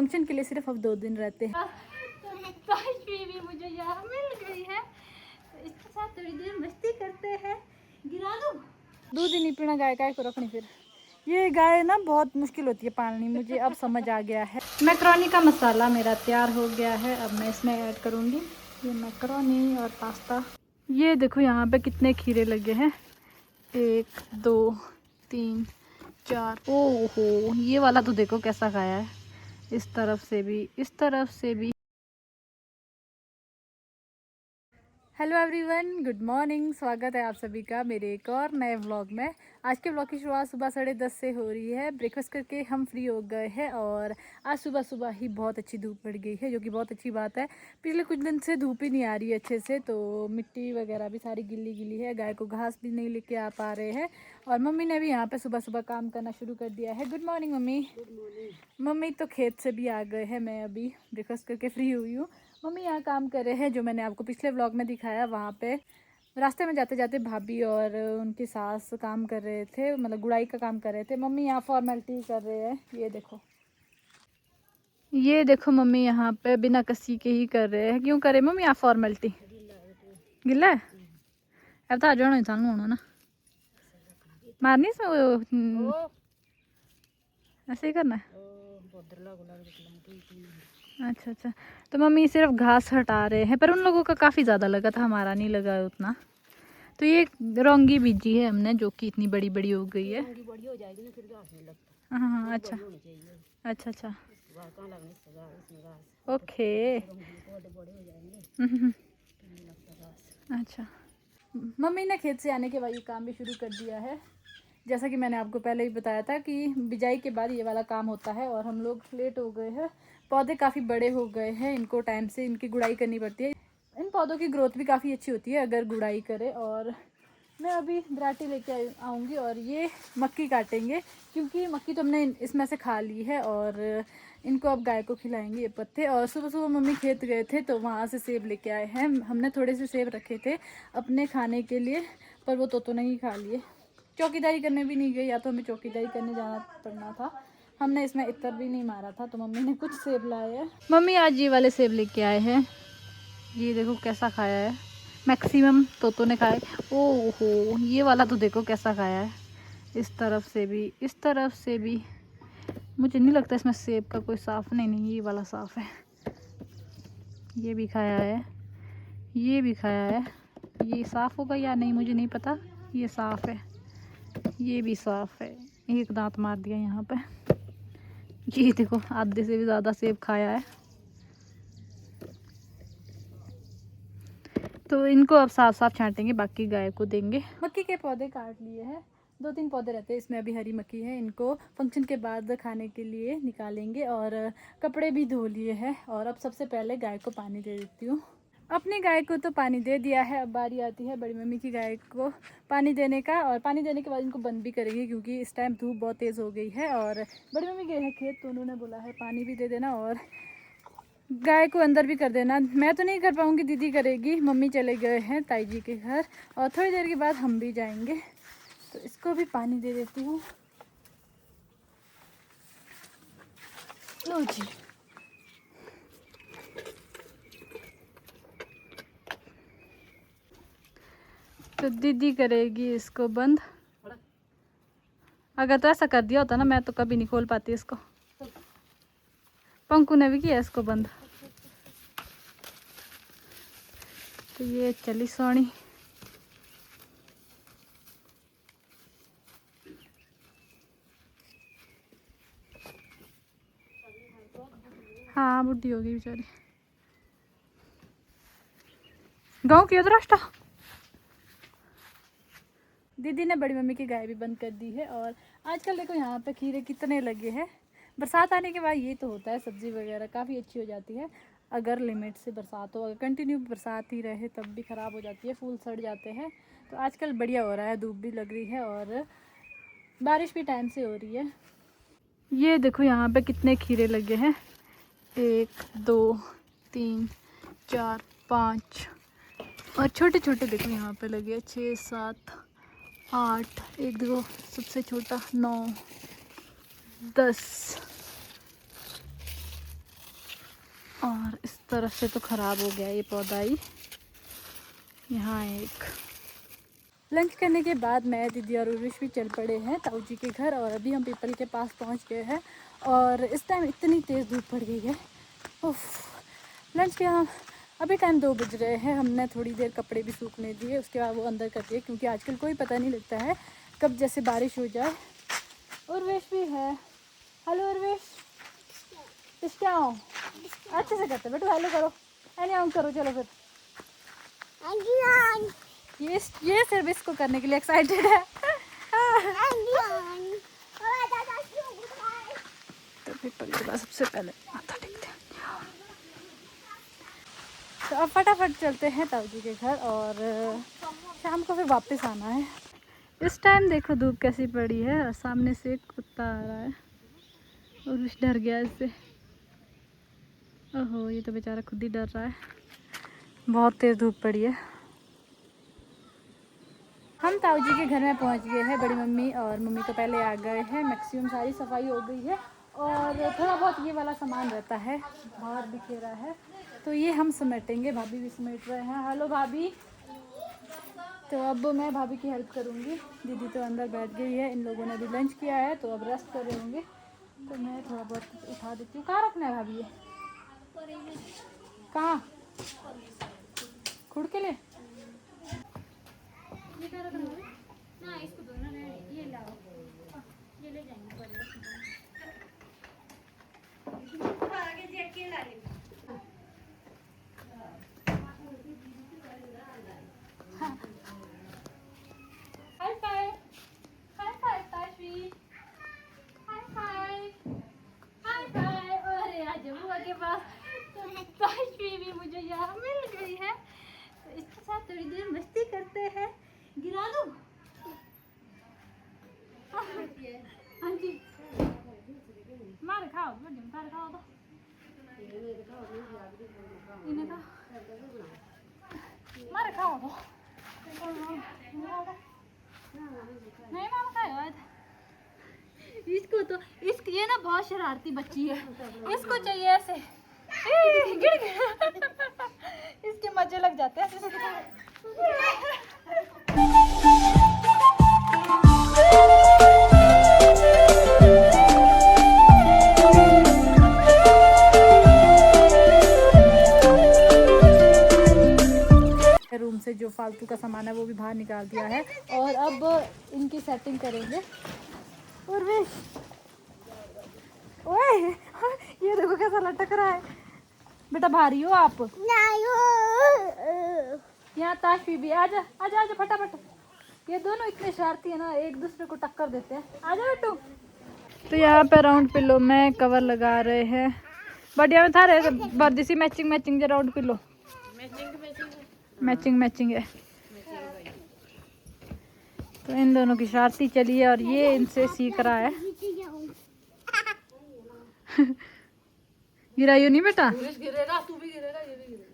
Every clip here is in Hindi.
फंक्शन के लिए सिर्फ अब 2 दिन रहते हैं। काशवी भी मुझे यहाँ मिल गई है, तो इसके साथ थोड़ी देर मस्ती करते हैं। गिरा दूँ? दूध ही नहीं पीना गाय को रखनी। फिर ये गाय ना बहुत मुश्किल होती है पालनी, मुझे अब समझ आ गया है। मैकरोनी का मसाला मेरा तैयार हो गया है, अब मैं इसमें ऐड करूँगी ये मैकरोनी और पास्ता। ये देखो यहाँ पे कितने खीरे लगे हैं, 1 2 3 4। ओहो, ये वाला तो देखो कैसा खाया है, इस तरफ से भी इस तरफ से भी। Hello everyone, good morning. स्वागत है आप सभी का मेरे एक और नए व्लॉग में। आज के व्लॉग की शुरुआत सुबह 10:30 से हो रही है। ब्रेकफास्ट करके हम फ्री हो गए हैं और आज सुबह सुबह ही बहुत अच्छी धूप पड़ गई है, जो कि बहुत अच्छी बात है। पिछले कुछ दिन से धूप ही नहीं आ रही है अच्छे से, तो मिट्टी वगैरह भी सारी गिल्ली गिल्ली है। गाय को घास भी नहीं लेके आ पा रहे हैं और मम्मी ने भी यहाँ पर सुबह सुबह काम करना शुरू कर दिया है। Good morning mummy. मम्मी तो खेत से भी आ गए हैं, मैं अभी ब्रेकफास्ट करके फ्री हुई हूँ। मम्मी यहाँ काम कर रहे हैं, जो मैंने आपको पिछले व्लॉग में दिखाया। वहाँ पे रास्ते में जाते जाते भाभी और उनकी सास काम कर रहे थे, मतलब गुड़ाई का काम कर रहे थे। मम्मी यहाँ फॉर्मेलिटी कर रहे हैं। ये देखो मम्मी यहाँ पे बिना कसी के ही कर रहे हैं। क्यों करे मम्मी यहाँ फॉर्मेलिटी? गिला है अब तो आ जाना इंसान होना ना, मारनी से ऐसे ही करना है। अच्छा अच्छा, तो मम्मी सिर्फ घास हटा रहे हैं, पर उन लोगों का काफ़ी ज़्यादा लगा था, हमारा नहीं लगा है उतना। तो ये रौंगी बीजी है हमने, जो कि इतनी बड़ी बड़ी हो गई है। बड़ी हो जाएगी ना, फिर घास नहीं लगता। हाँ हाँ, अच्छा अच्छा अच्छा, ओके। अच्छा, मम्मी ने खेत से आने के बाद ये काम भी शुरू कर दिया है। जैसा कि मैंने आपको पहले ही बताया था कि बिजाई के बाद ये वाला काम होता है और हम लोग लेट हो गए हैं। पौधे काफ़ी बड़े हो गए हैं, इनको टाइम से इनकी गुड़ाई करनी पड़ती है। इन पौधों की ग्रोथ भी काफ़ी अच्छी होती है अगर गुड़ाई करे। और मैं अभी दराटी लेके आऊँगी और ये मक्की काटेंगे, क्योंकि मक्की तो हमने इसमें से खा ली है और इनको अब गाय को खिलाएंगे ये पत्ते। और सुबह सुबह मम्मी खेत गए थे तो वहाँ से सेब लेके आए हैं। हमने थोड़े से सेब रखे थे अपने खाने के लिए, पर वो तो नहीं खा लिए। चौकीदारी करने भी नहीं गई, या तो हमें चौकीदारी करने जाना पड़ना था। हमने इसमें इतर भी नहीं मारा था, तो मम्मी ने कुछ सेब लाए हैं। मम्मी आज ये वाले सेब लेके आए हैं, ये देखो कैसा खाया है। मैक्सिमम तोतों ने खाया। ओहो, ये वाला तो देखो कैसा खाया है, इस तरफ से भी इस तरफ से भी। मुझे नहीं लगता इसमें सेब का कोई साफ, नहीं ये वाला साफ है। ये भी खाया है, ये भी खाया है। ये साफ होगा या नहीं मुझे नहीं पता, ये साफ है, ये भी साफ है। एक दांत मार दिया यहाँ पे। ये देखो आधे से भी ज़्यादा सेब खाया है। तो इनको अब साफ साफ छांटेंगे, बाकी गाय को देंगे। मक्की के पौधे काट लिए हैं, 2-3 पौधे रहते हैं इसमें, अभी हरी मक्की है। इनको फंक्शन के बाद खाने के लिए निकालेंगे और कपड़े भी धो लिए हैं। और अब सबसे पहले गाय को पानी दे देती हूँ। अपनी गाय को तो पानी दे दिया है, अब बारी आती है बड़ी मम्मी की गाय को पानी देने का। और पानी देने के बाद इनको बंद भी करेंगे, क्योंकि इस टाइम धूप बहुत तेज़ हो गई है। और बड़ी मम्मी गए हैं खेत, तो उन्होंने बोला है पानी भी दे देना और गाय को अंदर भी कर देना। मैं तो नहीं कर पाऊँगी, दीदी करेगी। मम्मी चले गए हैं ताई जी के घर और थोड़ी देर के बाद हम भी जाएंगे, तो इसको भी पानी दे देती हूँ। लो जी, तो दीदी करेगी इसको बंद। अगर तो ऐसा कर दिया होता ना, मैं तो कभी नहीं खोल पाती इसको। पंकु ने भी किया इसको बंद, तो ये चली सोनी। हाँ, बुढ़ी होगी बेचारी। गाँव की रास्ता। दीदी ने बड़ी मम्मी की गाय भी बंद कर दी है। और आजकल देखो यहाँ पे खीरे कितने लगे हैं। बरसात आने के बाद ये तो होता है, सब्जी वगैरह काफ़ी अच्छी हो जाती है। अगर लिमिट से बरसात हो, अगर कंटिन्यू बरसात ही रहे तब भी ख़राब हो जाती है, फूल सड़ जाते हैं। तो आजकल बढ़िया हो रहा है, धूप भी लग रही है और बारिश भी टाइम से हो रही है। ये देखो यहाँ पे कितने खीरे लगे हैं, 1 2 3 4 5। और छोटे छोटे देखो यहाँ पे लगे 6 7 8, एक देखो सबसे छोटा 9 10। और इस तरफ से तो ख़राब हो गया ये पौधा ही। यहाँ एक लंच करने के बाद मैं, दीदी और उर्विश भी चल पड़े हैं ताऊ जी के घर। और अभी हम पीपल के पास पहुँच गए हैं और इस टाइम इतनी तेज़ धूप पड़ गई है। उफ। लंच के हम अभी टाइम 2 बज रहे हैं। हमने थोड़ी देर कपड़े भी सूखने दिए, उसके बाद वो अंदर कर दिए, क्योंकि आजकल कोई पता नहीं लगता है कब जैसे बारिश हो जाए। उर्वेश भी है। हेलो उर्वेश, क्या हो? अच्छे से करते बेटो, हेलो करो, एनी ऑन करो। चलो फिर ये सिर्फ इसको करने के लिए एक्साइटेड है। तो पीपल के पास सबसे पहले माथा टेकते हैं। तो अब फटाफट चलते हैं ताऊ जी के घर और शाम को फिर वापस आना है। इस टाइम देखो धूप कैसी पड़ी है और सामने से एक कुत्ता आ रहा है और उस डर गया इससे। ओहो, ये तो बेचारा खुद ही डर रहा है, बहुत तेज़ धूप पड़ी है। हम ताऊ जी के घर में पहुंच गए हैं। बड़ी मम्मी और मम्मी तो पहले आ गए हैं। मैक्सिमम सारी सफाई हो गई है और थोड़ा बहुत ये वाला सामान रहता है बाहर बिखेरा है, तो ये हम समेटेंगे। भाभी भी समेट रहे हैं। हेलो भाभी। तो अब मैं भाभी की हेल्प करूँगी। दीदी तो अंदर बैठ गई है, इन लोगों ने भी लंच किया है तो अब रेस्ट कर रहे होंगे, तो मैं थोड़ा बहुत उठा देती हूँ। कहाँ रखना है भाभी ये? कहाँ? खुद के लिए ये क्या रखना है ना, इसको दो ना, ये लाओ, ये ले जाएंगे पर आगे जेट के ला ले। हाय फाइव, हाय फाइव ताशवी, हाय फाइव, हाय फाइव। अरे आज बुआ के पास तो ताशवी भी मुझे यहाँ मिल गई है, तो इसके साथ थोड़ी देर मस्ती करते हैं। गिरा दूँ? हाँ जी, मार खाओ, मार खाओ तो इन्हें का मार खाओ तो नहीं मार खाओ। इसको तो ये ना बहुत शरारती बच्ची है, इसको चाहिए ऐसे गिर गया। इसके मजे लग जाते हैं ऐसे। रूम से जो फालतू का सामान है वो भी बाहर निकाल दिया है और अब इनकी सेटिंग करेंगे। उर्वेश, ओए ये देखो कैसा लटक रहा है। बेटा भारी हो आप। यहाँ ताशवी भी आजा आजा आजा फटाफट। ये दोनों इतने शरारती है ना, एक दूसरे को टक्कर देते हैं। आजा बेटू। तो यहाँ पे राउंड पिलो में कवर लगा रहे हैं। बढ़िया में था रहे बर्दिसी मैचिंग राउंड पिलो मैचिंग है। तो इन दोनों की शरारती चली है और ये इनसे सीख रहा है। गिराइयो नहीं बेटा। गिरेगा, तू भी गिरेगा, ये भी गिरेगा।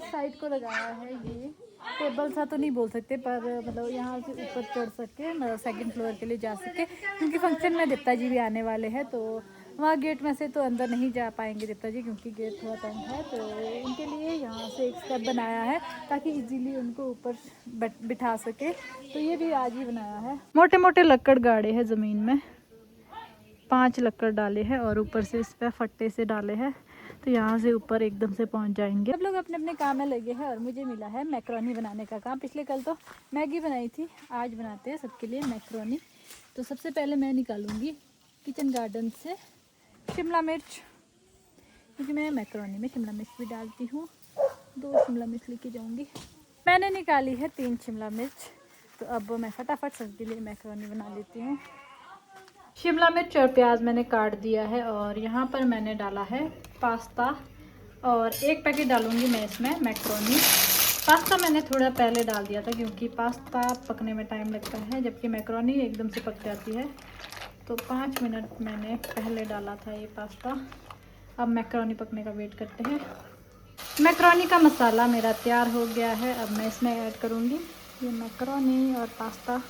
साइड को लगाया है। ये टेबल सा तो नहीं बोल सकते, पर मतलब यहाँ से ऊपर चढ़ सके, मतलब सेकंड फ्लोर के लिए जा सके, क्योंकि फंक्शन में दीप्ता जी भी आने वाले हैं। तो वहाँ गेट में से तो अंदर नहीं जा पाएंगे दीप्ता जी, क्योंकि गेट थोड़ा तंग है। तो उनके लिए यहाँ से एक स्टेप बनाया है ताकि इजीली उनको ऊपर बिठा सके। तो ये भी आज ही बनाया है। मोटे मोटे लक्कड़ गाड़े हैं ज़मीन में, 5 लक्कड़ डाले हैं और ऊपर से इस पर फट्टे से डाले हैं, तो यहाँ से ऊपर एकदम से पहुँच जाएंगे। सब लोग अपने अपने काम में लगे हैं और मुझे मिला है मैक्रोनी बनाने का काम। पिछले कल तो मैगी बनाई थी, आज बनाते हैं सबके लिए मैक्रोनी। तो सबसे पहले मैं निकालूंगी किचन गार्डन से शिमला मिर्च, क्योंकि मैं मैक्रोनी में शिमला मिर्च भी डालती हूँ। 2 शिमला मिर्च लेके जाऊँगी। मैंने निकाली है 3 शिमला मिर्च। तो अब मैं फटाफट सबके लिए मैक्रोनी बना लेती हूँ। शिमला मिर्च और प्याज मैंने काट दिया है और यहाँ पर मैंने डाला है पास्ता। और एक पैकेट डालूंगी मैं इसमें मैक्रोनी। पास्ता मैंने थोड़ा पहले डाल दिया था क्योंकि पास्ता पकने में टाइम लगता है, जबकि मैक्रोनी एकदम से पक जाती है। तो 5 मिनट मैंने पहले डाला था ये पास्ता। अब मैक्रोनी पकने का वेट करते हैं। मैक्रोनी का मसाला मेरा तैयार हो गया है। अब मैं इसमें ऐड करूँगी ये मैक्रोनी और पास्ता।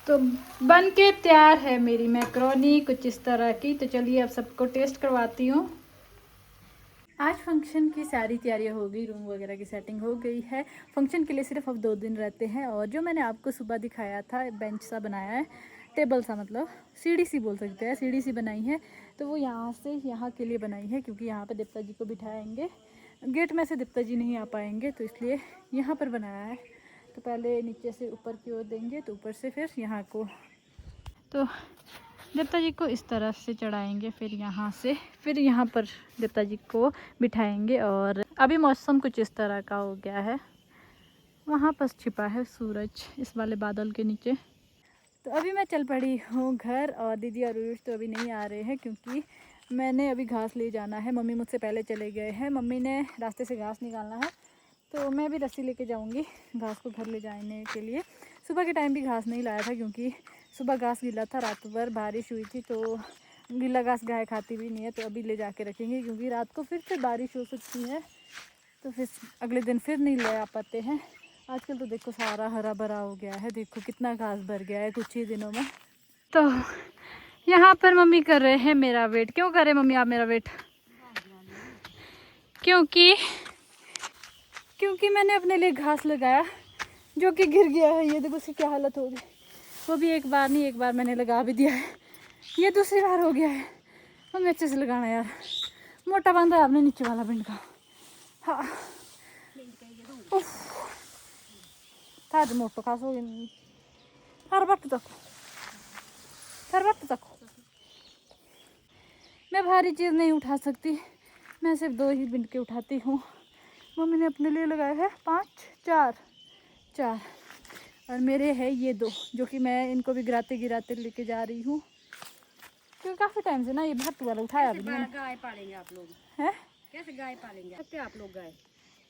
तो बन के तैयार है मेरी मैक्रोनी कुछ इस तरह की। तो चलिए अब सबको टेस्ट करवाती हूँ। आज फंक्शन की सारी तैयारियां हो गई, रूम वगैरह की सेटिंग हो गई है। फंक्शन के लिए सिर्फ अब 2 दिन रहते हैं। और जो मैंने आपको सुबह दिखाया था बेंच सा बनाया है, टेबल सा, मतलब सीढ़ी सी बोल सकते हैं, सीढ़ी सी बनाई है। तो वो यहाँ से यहाँ के लिए बनाई है क्योंकि यहाँ पर देवता जी को बिठाएंगे। गेट में से देवता जी नहीं आ पाएंगे तो इसलिए यहाँ पर बनाया है। तो पहले नीचे से ऊपर की ओर देंगे, तो ऊपर से फिर यहाँ को, तो देवता जी को इस तरफ से चढ़ाएंगे, फिर यहाँ से फिर यहाँ पर देवता जी को बिठाएंगे। और अभी मौसम कुछ इस तरह का हो गया है। वहाँ पर छिपा है सूरज इस वाले बादल के नीचे। तो अभी मैं चल पड़ी हूँ घर, और दीदी और उरुष तो अभी नहीं आ रहे हैं क्योंकि मैंने अभी घास ले जाना है। मम्मी मुझसे पहले चले गए हैं। मम्मी ने रास्ते से घास निकालना है, तो मैं भी रस्सी लेके जाऊंगी घास को घर ले जाने के लिए। सुबह के टाइम भी घास नहीं लाया था क्योंकि सुबह घास गीला था, रात भर बारिश हुई थी, तो गीला घास गाय खाती भी नहीं है। तो अभी ले जाके रखेंगे क्योंकि रात को फिर से बारिश हो सकती है, तो फिर अगले दिन फिर नहीं ले आ पाते हैं। आजकल तो देखो सारा हरा भरा हो गया है, देखो कितना घास भर गया है कुछ ही दिनों में। तो यहाँ पर मम्मी कर रहे हैं मेरा वेट। क्यों कर रहे मम्मी आप मेरा वेट? क्योंकि मैंने अपने लिए घास लगाया जो कि गिर गया है। ये देखो उसकी क्या हालत हो गई। वो भी एक बार नहीं, एक बार मैंने लगा भी दिया है, ये दूसरी बार हो गया है। मम्मी अच्छे से लगाना यार, मोटा बांधा है आपने नीचे वाला बिंड का। हाँ था मोटो खास हो गया। हर वक्त तक मैं भारी चीज़ नहीं उठा सकती, मैं सिर्फ 2 ही बिंड के उठाती हूँ। मम्मी ने अपने लिए लगाया है 4 और मेरे है ये 2, जो कि मैं इनको भी गिराते लेके जा रही हूँ क्योंकि काफ़ी टाइम से ना ये भट्टू वाला उठाया भी नहीं। गाय पालेंगे आप लोग? है कैसे गाय पालेंगे? सकते आप लोग गाय?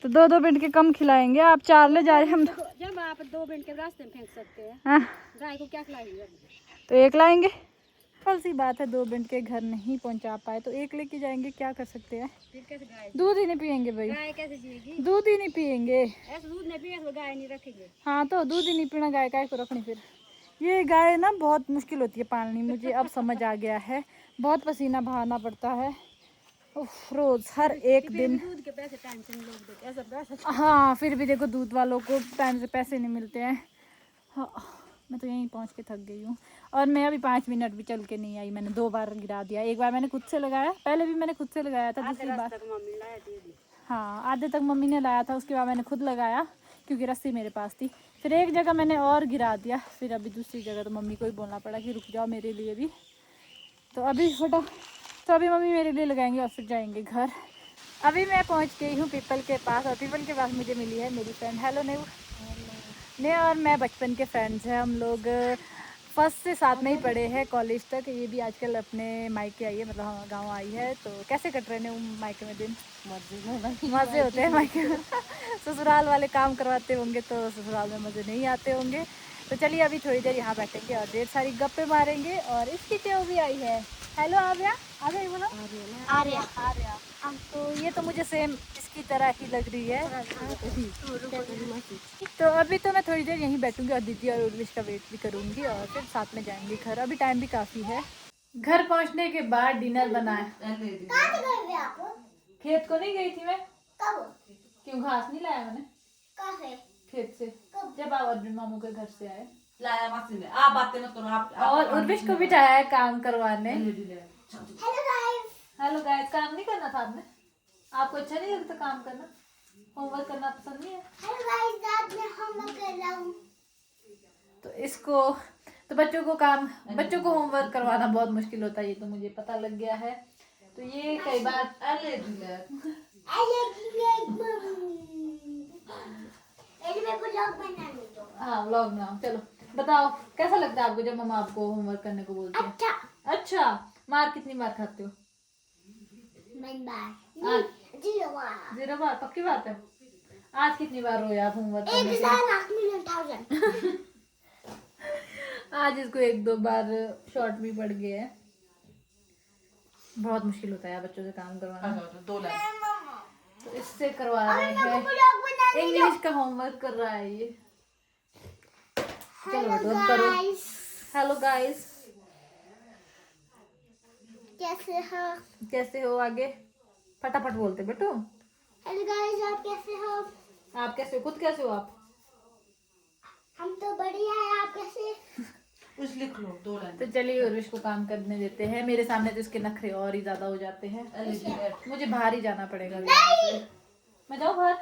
तो 2 बिंड के कम खिलाएंगे। आप 4 ले जा रहे हैं हम। जब आप 2 बिंड के रास्ते में फेंक सकते हैं, हाँ गाय को क्या खिलाएंगे? तो 1 लाएंगे। फल सी बात है, 2 बिंड के घर नहीं पहुंचा पाए तो 1 लेके जाएंगे, क्या कर सकते हैं। फिर कैसे गाय? दूध ही नहीं पियेंगे भाई, गाय कैसे जिएगी? दूध ही नहीं पियेंगे। ऐसे दूध नहीं पिएंगे तो गाय नहीं रखेंगे। हाँ तो दूध ही नहीं पीना, गाय काय को रखनी फिर। ये गाय ना बहुत मुश्किल होती है पालनी, मुझे अब समझ आ गया है। बहुत पसीना बहाना पड़ता है रोज हर एक दिन। दूध के पैसे टाइम से नहीं लोग देते, ऐसा पैसा। हाँ फिर भी देखो दूध वालों को टाइम से पैसे नहीं मिलते हैं। हाँ मैं तो यहीं पहुंच के थक गई हूँ। और मैं अभी 5 मिनट भी चल के नहीं आई, मैंने 2 बार गिरा दिया। एक बार मैंने खुद से लगाया, पहले भी मैंने खुद से लगाया था, दूसरी बार हाँ आधे तक मम्मी ने लाया था, उसके बाद मैंने खुद लगाया क्योंकि रस्सी मेरे पास थी। फिर एक जगह मैंने और गिरा दिया, फिर अभी दूसरी जगह तो मम्मी को ही बोलना पड़ा कि रुक जाओ मेरे लिए भी। तो अभी मम्मी मेरे लिए लगाएंगे और फिर जाएंगे घर। अभी मैं पहुंच गई हूँ पीपल के पास, और पीपल के पास मुझे मिली है मेरी फ्रेंड। हेलो ने और मैं बचपन के फ्रेंड्स हैं हम लोग। फर्स्ट से साथ में ही पढ़े हैं कॉलेज तक। ये भी आजकल अपने मायके आई है, मतलब हम गाँव आई है। तो कैसे कट रहे हैं मायके में दिन? मज़े होते हैं मायके में। ससुराल वाले काम करवाते होंगे तो ससुराल में मज़े नहीं आते होंगे। तो चलिए अभी थोड़ी देर यहाँ बैठेंगे और ढेर सारी गप्पे मारेंगे। और इसकी टेव भी आई है। हेलो आर्या, आर्या बोलो। आर्या तो ये तो मुझे सेम इसकी तरह ही लग रही है। तो अभी तो मैं थोड़ी देर यहीं बैठूंगी और दीदी और उर्विश का वेट भी करूंगी और फिर साथ में जाएंगे घर। अभी टाइम भी काफ़ी है। घर पहुंचने के बाद डिनर बनाए। खेत को नहीं गई थी मैं। क्यों घास नहीं लाया मैंने खेत से? जब आप अरविंद मामू के घर से आए लाया मासी ने। आप बातें मत करो आप और उर्विश को बिठाया है काम करवाने। हेलो गाइस, काम नहीं करना था आपने? आपको अच्छा नहीं लगता काम करना? होमवर्क करना पसंद नहीं है? तो इसको तो बच्चों को होमवर्क करवाना बहुत मुश्किल होता है, ये तो मुझे पता लग गया है। तो ये कई बार हाँ व्लॉग बनाओ चलो। बताओ कैसा लगता है आपको जब मम्मा आपको होमवर्क करने को बोलती है? अच्छा। मार कितनी बार खाते हो? आज 0 बार पक्की बात है? आज कितनी बार रोए आप होमवर्क करने के लिए? आज इसको 1-2 बार शॉर्ट भी पड़ गया है। बहुत मुश्किल होता है बच्चों से काम करवाना। 2 लाइन तो इससे करवा रहे हैं। इंग्लिश का होमवर्क कर रहा है ये। चलो बेटो अब करो। हेलो गाइस, कैसे हो? आगे फटाफट बोलते बेटो। हेलो गाइस, आप कैसे हो? आप कैसे हो? खुद कैसे हो आप? हम तो बढ़िया है, आप कैसे? कुछ लिख लो 2 लाइन तो चलिए उर्विश को काम करने देते हैं। मेरे सामने तो इसके नखरे और ही ज्यादा हो जाते हैं। मुझे बाहर ही जाना पड़ेगा अभी यहाँ से। मैं जाऊँ बाहर?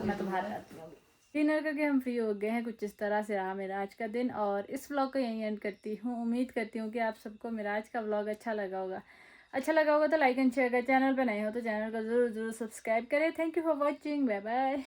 मैं तो बाहर जाती हूँ। डिनर करके हम फ्री हो गए हैं। कुछ इस तरह से रहा मेरा आज का दिन और इस व्लॉग को यहीं एंड करती हूँ। उम्मीद करती हूँ कि आप सबको मेरा आज का व्लॉग अच्छा लगा होगा। अच्छा लगा होगा तो लाइक एंड शेयर करें। चैनल पर नए हो तो चैनल को ज़रूर सब्सक्राइब करें। Thank you for watching. Bye bye.